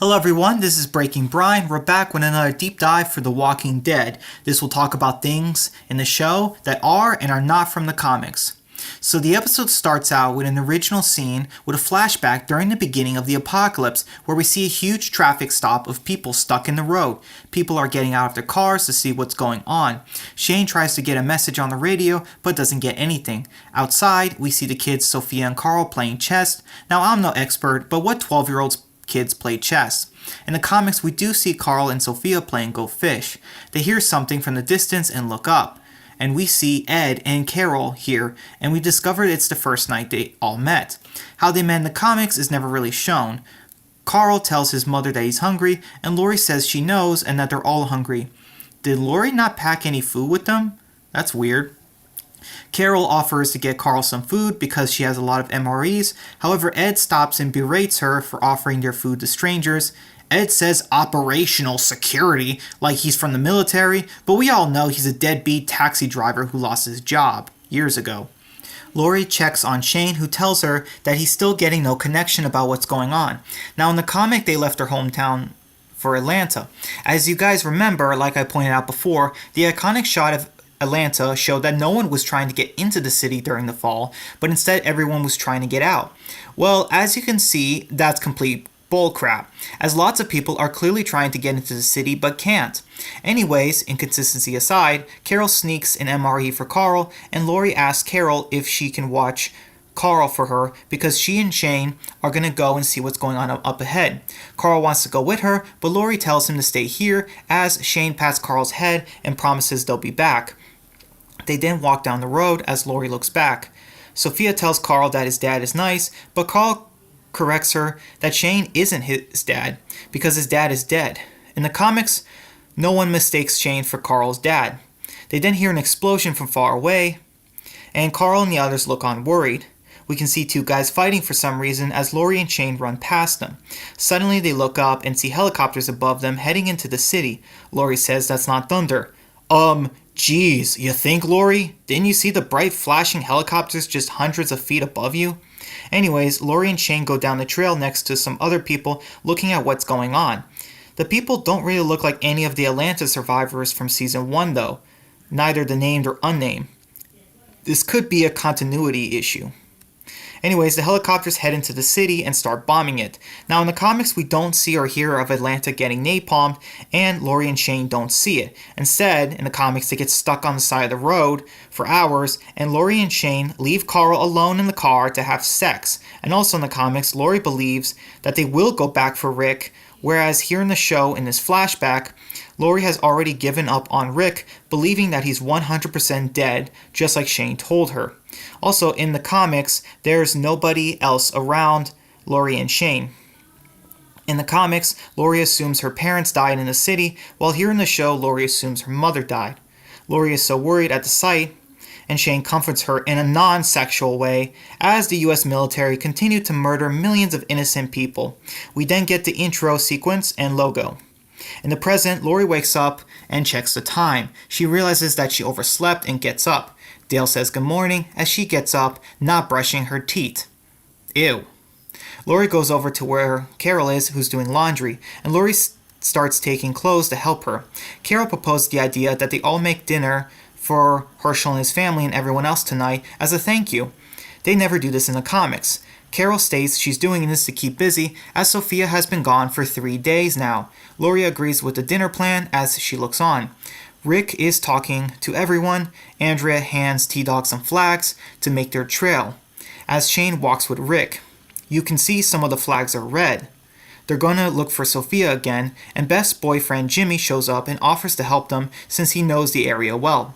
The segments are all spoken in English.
Hello everyone, this is Breaking Brian. We're back with another deep dive for The Walking Dead. This will talk about things in the show that are and are not from the comics. So the episode starts out with an original scene with a flashback during the beginning of the apocalypse where we see a huge traffic stop of people stuck in the road. People are getting out of their cars to see what's going on. Shane tries to get a message on the radio but doesn't get anything. Outside, we see the kids Sophia and Carl playing chess. Now I'm no expert, but what 12-year-olds kids play chess? In the comics, we do see Carl and Sophia playing Go Fish. They hear something from the distance and look up. And we see Ed and Carol here, and we discover it's the first night they all met. How they met in the comics is never really shown. Carl tells his mother that he's hungry, and Lori says she knows and that they're all hungry. Did Lori not pack any food with them? That's weird. Carol offers to get Carl some food because she has a lot of MREs. However, Ed stops and berates her for offering their food to strangers. Ed says operational security, like he's from the military, but we all know he's a deadbeat taxi driver who lost his job years ago. Lori checks on Shane, who tells her that he's still getting no connection about what's going on. Now in the comic, they left their hometown for Atlanta. As you guys remember, like I pointed out before, the iconic shot of Atlanta showed that no one was trying to get into the city during the fall, but instead everyone was trying to get out. Well, as you can see, that's complete bullcrap, as lots of people are clearly trying to get into the city but can't. Anyways, inconsistency aside, Carol sneaks an MRE for Carl, and Lori asks Carol if she can watch Carl for her because she and Shane are going to go and see what's going on up ahead. Carl wants to go with her, but Lori tells him to stay here as Shane pats Carl's head and promises they'll be back. They then walk down the road as Lori looks back. Sophia tells Carl that his dad is nice, but Carl corrects her that Shane isn't his dad because his dad is dead. In the comics, no one mistakes Shane for Carl's dad. They then hear an explosion from far away, and Carl and the others look on worried. We can see two guys fighting for some reason as Lori and Shane run past them. Suddenly they look up and see helicopters above them heading into the city. Lori says that's not thunder. Geez, you think, Lori? Didn't you see the bright flashing helicopters just hundreds of feet above you? Anyways, Lori and Shane go down the trail next to some other people looking at what's going on. The people don't really look like any of the Atlanta survivors from Season 1 though, neither the named or unnamed. This could be a continuity issue. Anyways, the helicopters head into the city and start bombing it. Now in the comics, we don't see or hear of Atlanta getting napalmed, and Lori and Shane don't see it. Instead, in the comics, they get stuck on the side of the road for hours, and Lori and Shane leave Carl alone in the car to have sex. And also in the comics, Lori believes that they will go back for Rick, whereas here in the show, in this flashback, Lori has already given up on Rick, believing that he's 100% dead, just like Shane told her. Also, in the comics, there's nobody else around Lori and Shane. In the comics, Lori assumes her parents died in the city, while here in the show, Lori assumes her mother died. Lori is so worried at the sight, and Shane comforts her in a non-sexual way as the US military continue to murder millions of innocent people. We then get the intro sequence and logo. In the present, Lori wakes up and checks the time. She realizes that she overslept and gets up. Dale says good morning as she gets up, not brushing her teeth. Ew. Lori goes over to where Carol is, who's doing laundry, and Lori starts taking clothes to help her. Carol proposed the idea that they all make dinner for Herschel and his family and everyone else tonight as a thank you. They never do this in the comics. Carol states she's doing this to keep busy as Sophia has been gone for 3 days now. Lori agrees with the dinner plan as she looks on. Rick is talking to everyone. Andrea hands T-Dog some flags to make their trail. As Shane walks with Rick, you can see some of the flags are red. They're gonna look for Sophia again, and Beth's boyfriend Jimmy shows up and offers to help them since he knows the area well.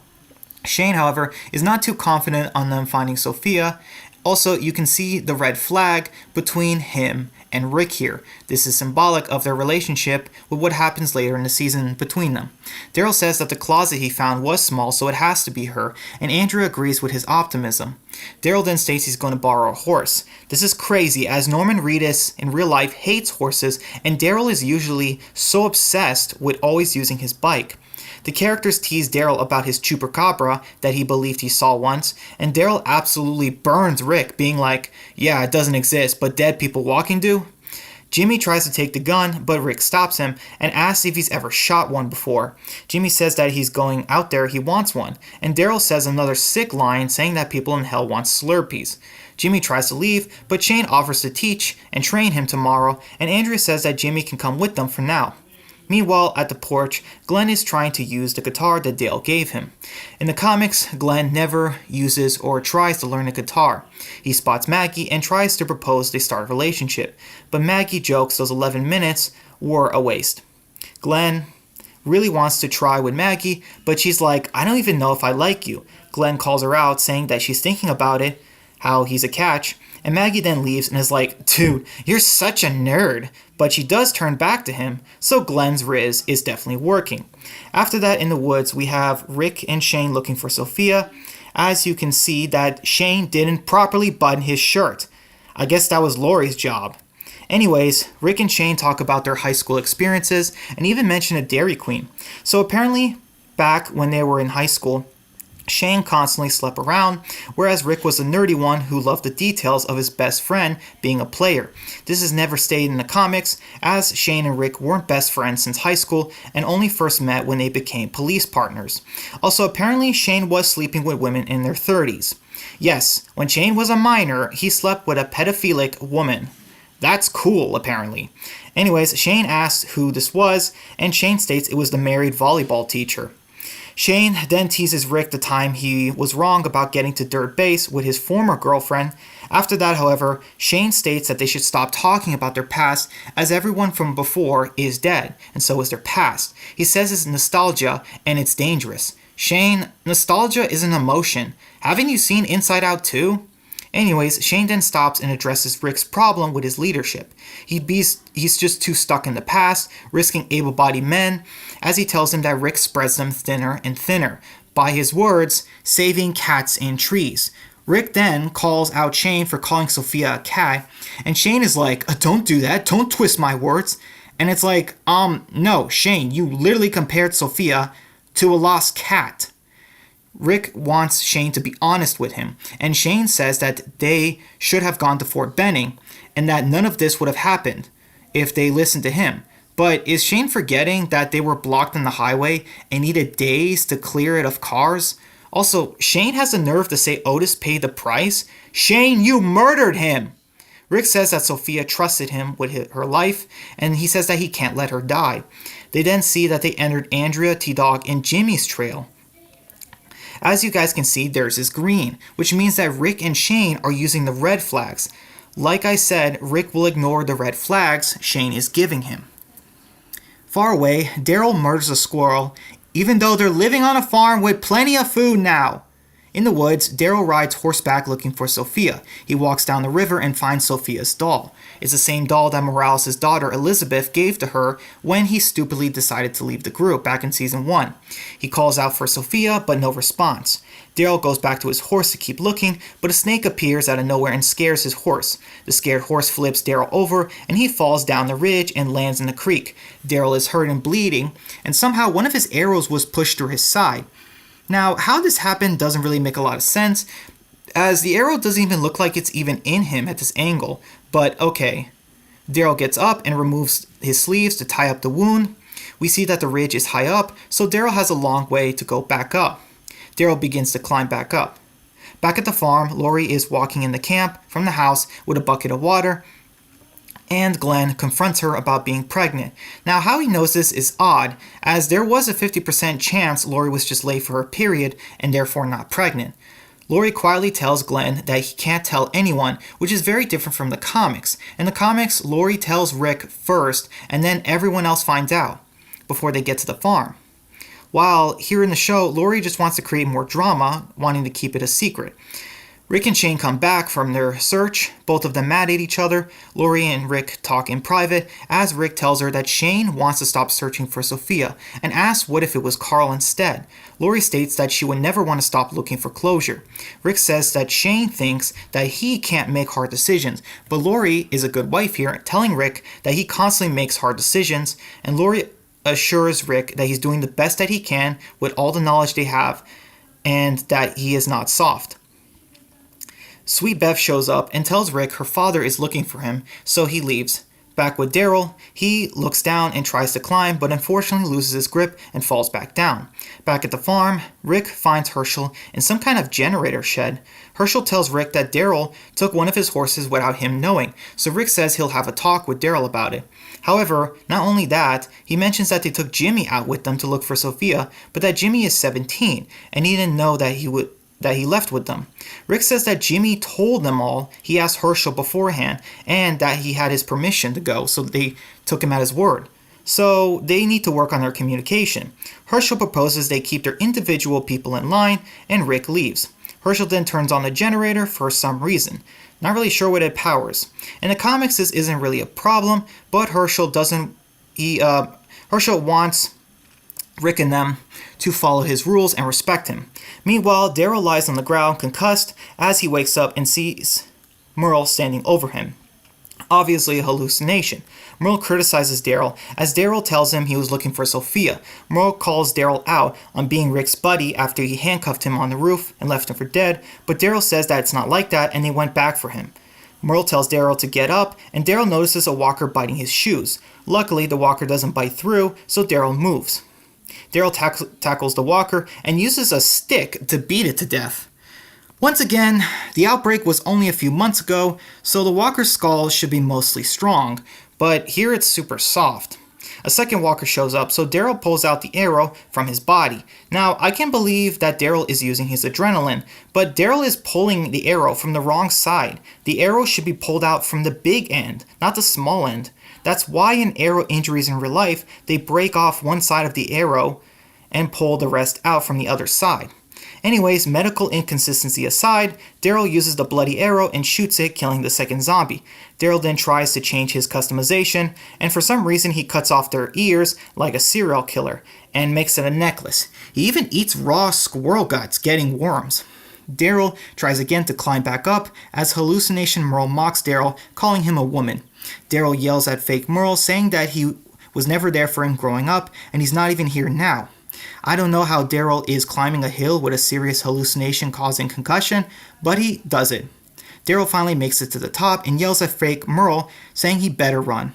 Shane, however, is not too confident on them finding Sophia. Also, you can see the red flag between him and Rick here. This is symbolic of their relationship with what happens later in the season between them. Daryl says that the closet he found was small, so it has to be her, and Andrea agrees with his optimism. Daryl then states he's going to borrow a horse. This is crazy, as Norman Reedus in real life hates horses, and Daryl is usually so obsessed with always using his bike. The characters tease Daryl about his chupacabra that he believed he saw once, and Daryl absolutely burns Rick, being like, yeah, it doesn't exist, but dead people walking do? Jimmy tries to take the gun, but Rick stops him and asks if he's ever shot one before. Jimmy says that he's going out there, he wants one, and Daryl says another sick line saying that people in hell want Slurpees. Jimmy tries to leave, but Shane offers to teach and train him tomorrow, and Andrea says that Jimmy can come with them for now. Meanwhile, at the porch, Glenn is trying to use the guitar that Dale gave him. In the comics, Glenn never uses or tries to learn a guitar. He spots Maggie and tries to propose they start a relationship, but Maggie jokes those 11 minutes were a waste. Glenn really wants to try with Maggie, but she's like, I don't even know if I like you. Glenn calls her out, saying that she's thinking about it, how he's a catch, and Maggie then leaves and is like, dude, you're such a nerd. But she does turn back to him, so Glenn's riz is definitely working. After that, in the woods, we have Rick and Shane looking for Sophia. As you can see that Shane didn't properly button his shirt. I guess that was Lori's job. Anyways, Rick and Shane talk about their high school experiences and even mention a Dairy Queen. So apparently, back when they were in high school, Shane constantly slept around, whereas Rick was the nerdy one who loved the details of his best friend being a player. This is never stated in the comics, as Shane and Rick weren't best friends since high school and only first met when they became police partners. Also, apparently Shane was sleeping with women in their 30s. Yes, when Shane was a minor, he slept with a pedophilic woman. That's cool, apparently. Anyways, Shane asks who this was, and Shane states it was the married volleyball teacher. Shane then teases Rick the time he was wrong about getting to Dirt Base with his former girlfriend. After that, however, Shane states that they should stop talking about their past as everyone from before is dead, and so is their past. He says it's nostalgia and it's dangerous. Shane, nostalgia is an emotion. Haven't you seen Inside Out 2? Anyways, Shane then stops and addresses Rick's problem with his leadership. He's just too stuck in the past, risking able-bodied men, as he tells him that Rick spreads them thinner and thinner. By his words, saving cats in trees. Rick then calls out Shane for calling Sophia a cat, and Shane is like, don't do that, don't twist my words. And it's like, no, Shane, you literally compared Sophia to a lost cat. Rick wants Shane to be honest with him, and Shane says that they should have gone to Fort Benning, and that none of this would have happened if they listened to him. But is Shane forgetting that they were blocked on the highway and needed days to clear it of cars? Also, Shane has the nerve to say Otis paid the price? Shane, you murdered him! Rick says that Sophia trusted him with her life, and he says that he can't let her die. They then see that they entered Andrea, T-Dog, and Jimmy's trail. As you guys can see, theirs is green, which means that Rick and Shane are using the red flags. Like I said, Rick will ignore the red flags Shane is giving him. Far away, Daryl murders a squirrel, even though they're living on a farm with plenty of food now. In the woods, Daryl rides horseback looking for Sophia. He walks down the river and finds Sophia's doll. It's the same doll that Morales' daughter Elizabeth gave to her when he stupidly decided to leave the group back in Season 1. He calls out for Sophia, but no response. Daryl goes back to his horse to keep looking, but a snake appears out of nowhere and scares his horse. The scared horse flips Daryl over, and he falls down the ridge and lands in the creek. Daryl is hurt and bleeding, and somehow one of his arrows was pushed through his side. Now, how this happened doesn't really make a lot of sense, as the arrow doesn't even look like it's even in him at this angle, but okay. Daryl gets up and removes his sleeves to tie up the wound. We see that the ridge is high up, so Daryl has a long way to go back up. Daryl begins to climb back up. Back at the farm, Lori is walking in the camp from the house with a bucket of water, and Glenn confronts her about being pregnant. Now, how he knows this is odd, as there was a 50% chance Lori was just late for her period and therefore not pregnant. Lori quietly tells Glenn that he can't tell anyone, which is very different from the comics. In the comics, Lori tells Rick first, and then everyone else finds out before they get to the farm. While here in the show, Lori just wants to create more drama, wanting to keep it a secret. Rick and Shane come back from their search, both of them mad at each other. Lori and Rick talk in private, as Rick tells her that Shane wants to stop searching for Sophia, and asks what if it was Carl instead. Lori states that she would never want to stop looking for closure. Rick says that Shane thinks that he can't make hard decisions, but Lori is a good wife here, telling Rick that he constantly makes hard decisions, and Lori assures Rick that he's doing the best that he can with all the knowledge they have, and that he is not soft. Sweet Beth shows up and tells Rick her father is looking for him, so he leaves. Back with Daryl, he looks down and tries to climb, but unfortunately loses his grip and falls back down. Back at the farm, Rick finds Herschel in some kind of generator shed. Herschel tells Rick that Daryl took one of his horses without him knowing, so Rick says he'll have a talk with Daryl about it. However, not only that, he mentions that they took Jimmy out with them to look for Sophia, but that Jimmy is 17, and he didn't know that he left with them. Rick says that Jimmy told them all he asked Herschel beforehand and that he had his permission to go, so they took him at his word. So they need to work on their communication. Herschel proposes they keep their individual people in line, and Rick leaves. Herschel then turns on the generator for some reason. Not really sure what it powers. In the comics, this isn't really a problem, but Herschel wants Rick and them to follow his rules and respect him. Meanwhile, Daryl lies on the ground concussed as he wakes up and sees Merle standing over him. Obviously a hallucination. Merle criticizes Daryl as Daryl tells him he was looking for Sophia. Merle calls Daryl out on being Rick's buddy after he handcuffed him on the roof and left him for dead, but Daryl says that it's not like that and they went back for him. Merle tells Daryl to get up, and Daryl notices a walker biting his shoes. Luckily, the walker doesn't bite through, so Daryl moves. Daryl tackles the walker and uses a stick to beat it to death. Once again, the outbreak was only a few months ago, so the walker's skull should be mostly strong, but here it's super soft. A second walker shows up, so Daryl pulls out the arrow from his body. Now, I can believe that Daryl is using his adrenaline, but Daryl is pulling the arrow from the wrong side. The arrow should be pulled out from the big end, not the small end. That's why in arrow injuries in real life, they break off one side of the arrow and pull the rest out from the other side. Anyways, medical inconsistency aside, Daryl uses the bloody arrow and shoots it, killing the second zombie. Daryl then tries to change his customization, and for some reason he cuts off their ears like a serial killer, and makes it a necklace. He even eats raw squirrel guts, getting worms. Daryl tries again to climb back up, as hallucination Merle mocks Daryl, calling him a woman. Daryl yells at fake Merle, saying that he was never there for him growing up, and he's not even here now. I don't know how Daryl is climbing a hill with a serious hallucination causing concussion, but he does it. Daryl finally makes it to the top and yells at fake Merle, saying he better run.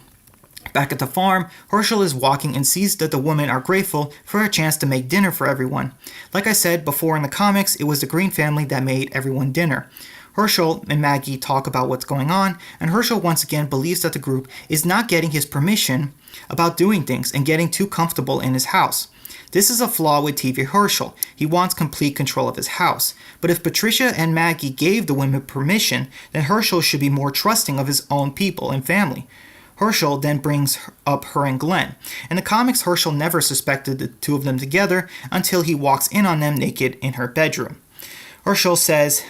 Back at the farm, Herschel is walking and sees that the women are grateful for a chance to make dinner for everyone. Like I said before in the comics, it was the Green family that made everyone dinner. Herschel and Maggie talk about what's going on, and Herschel once again believes that the group is not getting his permission about doing things and getting too comfortable in his house. This is a flaw with TV Herschel. He wants complete control of his house. But if Patricia and Maggie gave the women permission, then Herschel should be more trusting of his own people and family. Herschel then brings up her and Glenn. In the comics, Herschel never suspected the two of them together until he walks in on them naked in her bedroom. Herschel says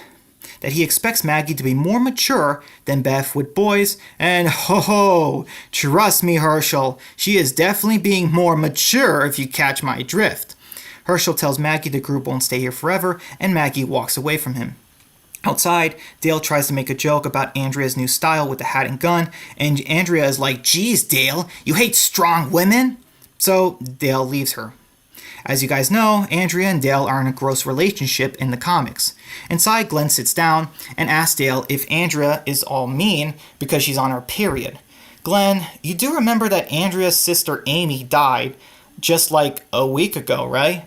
that he expects Maggie to be more mature than Beth with boys, and ho, trust me, Herschel, she is definitely being more mature if you catch my drift. Herschel tells Maggie the group won't stay here forever, and Maggie walks away from him. Outside, Dale tries to make a joke about Andrea's new style with the hat and gun, and Andrea is like, "Geez, Dale, you hate strong women?" So Dale leaves her. As you guys know, Andrea and Dale are in a gross relationship in the comics. Inside, Glenn sits down and asks Dale if Andrea is all mean because she's on her period. Glenn, you do remember that Andrea's sister Amy died just like a week ago, right?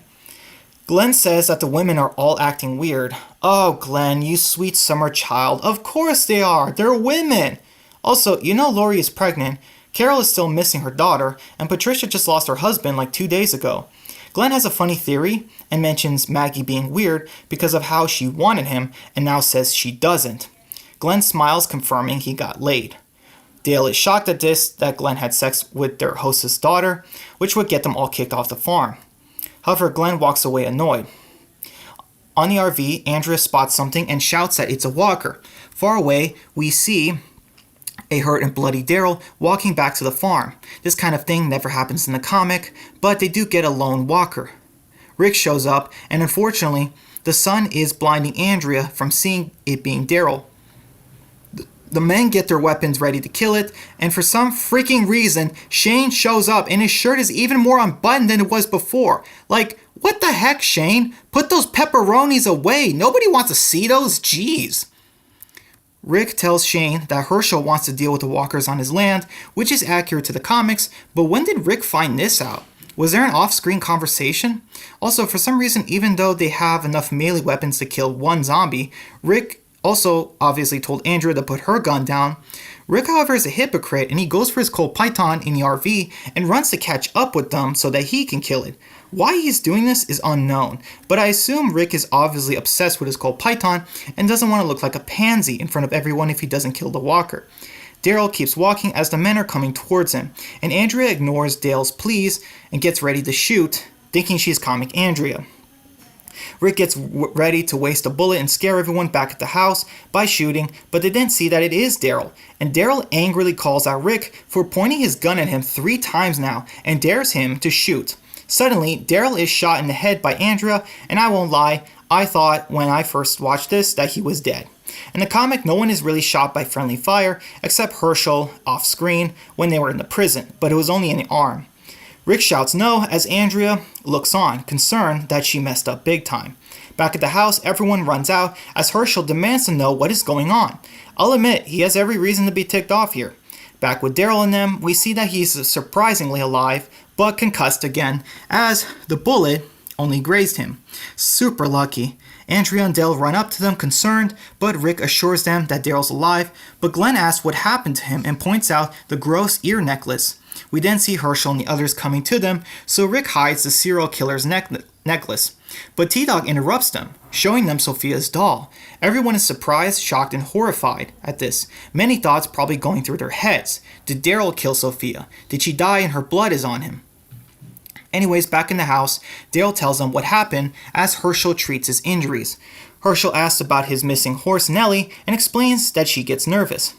Glenn says that the women are all acting weird. Oh, Glenn, you sweet summer child. Of course they are. They're women. Also, you know Lori is pregnant. Carol is still missing her daughter, and Patricia just lost her husband like 2 days ago. Glenn has a funny theory and mentions Maggie being weird because of how she wanted him and now says she doesn't. Glenn smiles, confirming he got laid. Dale is shocked at this, that Glenn had sex with their hostess' daughter, which would get them all kicked off the farm. However, Glenn walks away annoyed. On the RV, Andrea spots something and shouts that it's a walker. Far away, we see a hurt and bloody Daryl walking back to the farm. This kind of thing never happens in the comic, but they do get a lone walker. Rick shows up, and unfortunately, the sun is blinding Andrea from seeing it being Daryl. The men get their weapons ready to kill it, and for some freaking reason, Shane shows up and his shirt is even more unbuttoned than it was before. Like, what the heck, Shane? Put those pepperonis away. Nobody wants to see those. Jeez. Rick tells Shane that Herschel wants to deal with the walkers on his land, which is accurate to the comics, but when did Rick find this out? Was there an off-screen conversation? Also, for some reason, even though they have enough melee weapons to kill one zombie, Rick also obviously told Andrea to put her gun down. Rick, however, is a hypocrite, and he goes for his Colt Python in the RV and runs to catch up with them so that he can kill it. Why he's doing this is unknown, but I assume Rick is obviously obsessed with his Colt Python and doesn't want to look like a pansy in front of everyone if he doesn't kill the walker. Daryl keeps walking as the men are coming towards him, and Andrea ignores Dale's pleas and gets ready to shoot, thinking she's Comic Andrea. Rick gets ready to waste a bullet and scare everyone back at the house by shooting, but they then see that it is Daryl, and Daryl angrily calls out Rick for pointing his gun at him 3 times now and dares him to shoot. Suddenly, Daryl is shot in the head by Andrea, and I won't lie, I thought when I first watched this that he was dead. In the comic, no one is really shot by friendly fire except Herschel off screen when they were in the prison, but it was only in the arm. Rick shouts no as Andrea looks on, concerned that she messed up big time. Back at the house, everyone runs out as Herschel demands to know what is going on. I'll admit, he has every reason to be ticked off here. Back with Daryl and them, we see that he's surprisingly alive, but concussed again, as the bullet only grazed him. Super lucky. Andrea and Dale run up to them concerned, but Rick assures them that Daryl's alive, but Glenn asks what happened to him and points out the gross ear necklace. We then see Herschel and the others coming to them, so Rick hides the serial killer's necklace. But T-Dog interrupts them, showing them Sophia's doll. Everyone is surprised, shocked, and horrified at this. Many thoughts probably going through their heads. Did Daryl kill Sophia? Did she die and her blood is on him? Anyways, back in the house, Dale tells them what happened as Herschel treats his injuries. Herschel asks about his missing horse Nellie and explains that she gets nervous.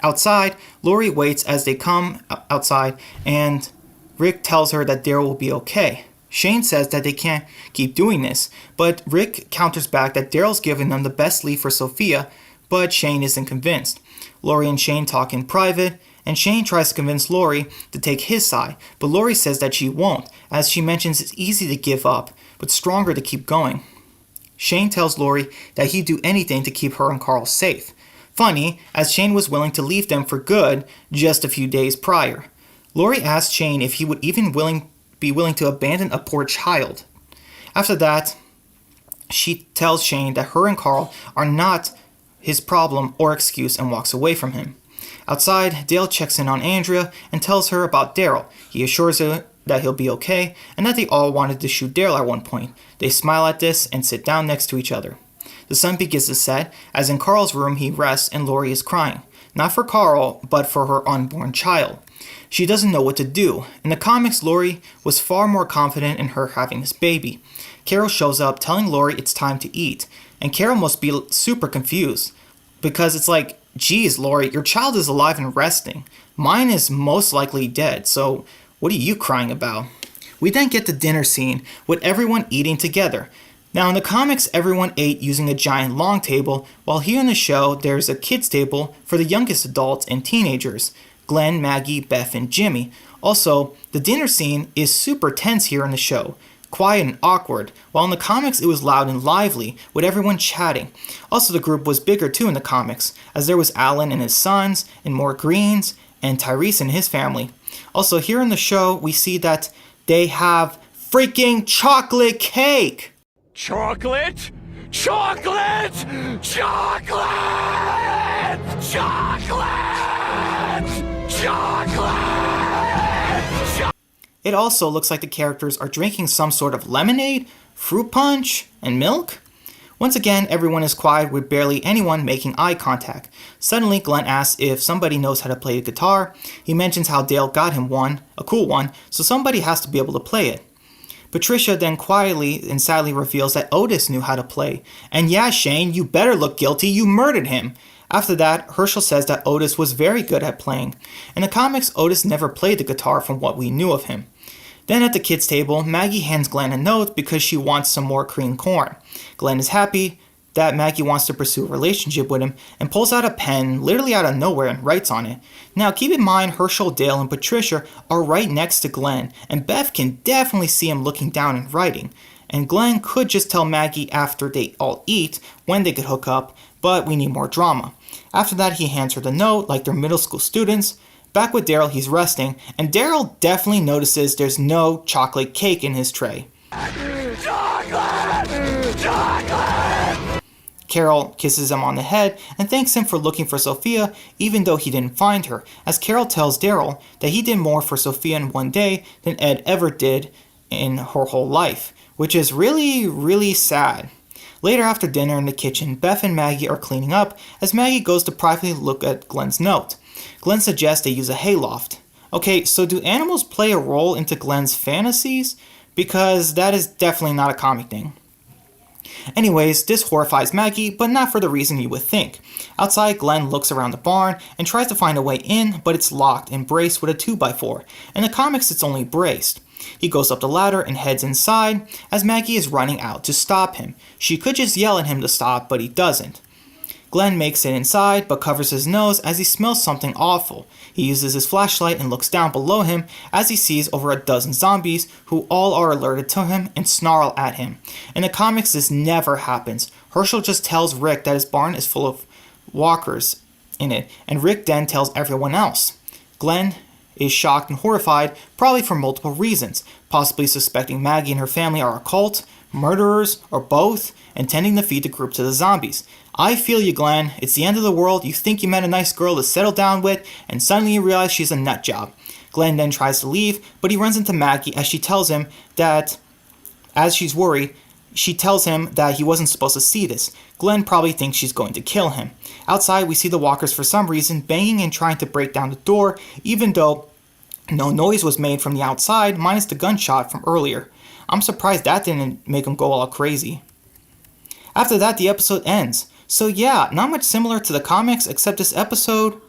Outside, Lori waits as they come outside, and Rick tells her that Daryl will be okay. Shane says that they can't keep doing this, but Rick counters back that Daryl's giving them the best lead for Sophia, but Shane isn't convinced. Lori and Shane talk in private, and Shane tries to convince Lori to take his side, but Lori says that she won't, as she mentions it's easy to give up, but stronger to keep going. Shane tells Lori that he'd do anything to keep her and Carl safe. Funny, as Shane was willing to leave them for good just a few days prior. Lori asked Shane if he would even be willing to abandon a poor child. After that, she tells Shane that her and Carl are not his problem or excuse and walks away from him. Outside, Dale checks in on Andrea and tells her about Daryl. He assures her that he'll be okay and that they all wanted to shoot Daryl at one point. They smile at this and sit down next to each other. The sun begins to set, as in Carl's room he rests and Lori is crying. Not for Carl, but for her unborn child. She doesn't know what to do. In the comics, Lori was far more confident in her having this baby. Carol shows up telling Lori it's time to eat, and Carol must be super confused, because it's like, geez, Lori, your child is alive and resting. Mine is most likely dead, so what are you crying about? We then get the dinner scene with everyone eating together. Now in the comics, everyone ate using a giant long table, while here in the show, there's a kids table for the youngest adults and teenagers. Glenn, Maggie, Beth, and Jimmy. Also, the dinner scene is super tense here in the show. Quiet and awkward, while in the comics it was loud and lively, with everyone chatting. Also, the group was bigger too in the comics, as there was Alan and his sons, and more Greens, and Tyrese and his family. Also, here in the show, we see that they have freaking chocolate cake! Chocolate? Chocolate! Chocolate! Chocolate! Chocolate! It also looks like the characters are drinking some sort of lemonade, fruit punch, and milk. Once again, everyone is quiet with barely anyone making eye contact. Suddenly, Glenn asks if somebody knows how to play the guitar. He mentions how Dale got him one, a cool one, so somebody has to be able to play it. Patricia then quietly and sadly reveals that Otis knew how to play. And yeah, Shane, you better look guilty, you murdered him. After that, Herschel says that Otis was very good at playing. In the comics, Otis never played the guitar from what we knew of him. Then at the kids' table, Maggie hands Glenn a note because she wants some more cream corn. Glenn is happy that Maggie wants to pursue a relationship with him and pulls out a pen literally out of nowhere and writes on it. Now keep in mind Herschel, Dale, and Patricia are right next to Glenn, and Beth can definitely see him looking down and writing. and Glenn could just tell Maggie after they all eat when they could hook up, but we need more drama. After that, he hands her the note like they're middle school students. Back with Daryl, he's resting, and Daryl definitely notices there's no chocolate cake in his tray. Chocolate! Chocolate! Carol kisses him on the head and thanks him for looking for Sophia even though he didn't find her, as Carol tells Daryl that he did more for Sophia in one day than Ed ever did in her whole life, which is really, really sad. Later after dinner in the kitchen, Beth and Maggie are cleaning up as Maggie goes to privately look at Glenn's note. Glenn suggests they use a hayloft. Okay, so do animals play a role into Glenn's fantasies? Because that is definitely not a comic thing. Anyways, this horrifies Maggie, but not for the reason you would think. Outside, Glenn looks around the barn and tries to find a way in, but it's locked and braced with a 2x4. In the comics, it's only braced. He goes up the ladder and heads inside as Maggie is running out to stop him. She could just yell at him to stop, but he doesn't. Glenn makes it inside, but covers his nose as he smells something awful. He uses his flashlight and looks down below him as he sees over a dozen zombies who all are alerted to him and snarl at him. In the comics, this never happens. Herschel just tells Rick that his barn is full of walkers in it, and Rick then tells everyone else. Glenn is shocked and horrified, probably for multiple reasons, possibly suspecting Maggie and her family are a cult, murderers, or both, intending to feed the group to the zombies. I feel you, Glenn. It's the end of the world. You think you met a nice girl to settle down with, and suddenly you realize she's a nut job. Glenn then tries to leave, but he runs into Maggie as she tells him that, as she's worried, she tells him that he wasn't supposed to see this. Glenn probably thinks she's going to kill him. Outside, we see the walkers for some reason banging and trying to break down the door, even though no noise was made from the outside, minus the gunshot from earlier. I'm surprised that didn't make him go all crazy. After that, the episode ends. So yeah, not much similar to the comics, except this episode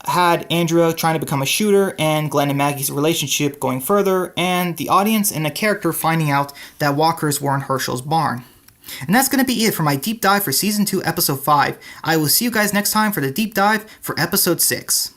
had Andrea trying to become a shooter and Glenn and Maggie's relationship going further, and the audience and the character finding out that walkers were in Herschel's barn. And that's going to be it for my deep dive for Season 2, Episode 5. I will see you guys next time for the deep dive for Episode 6.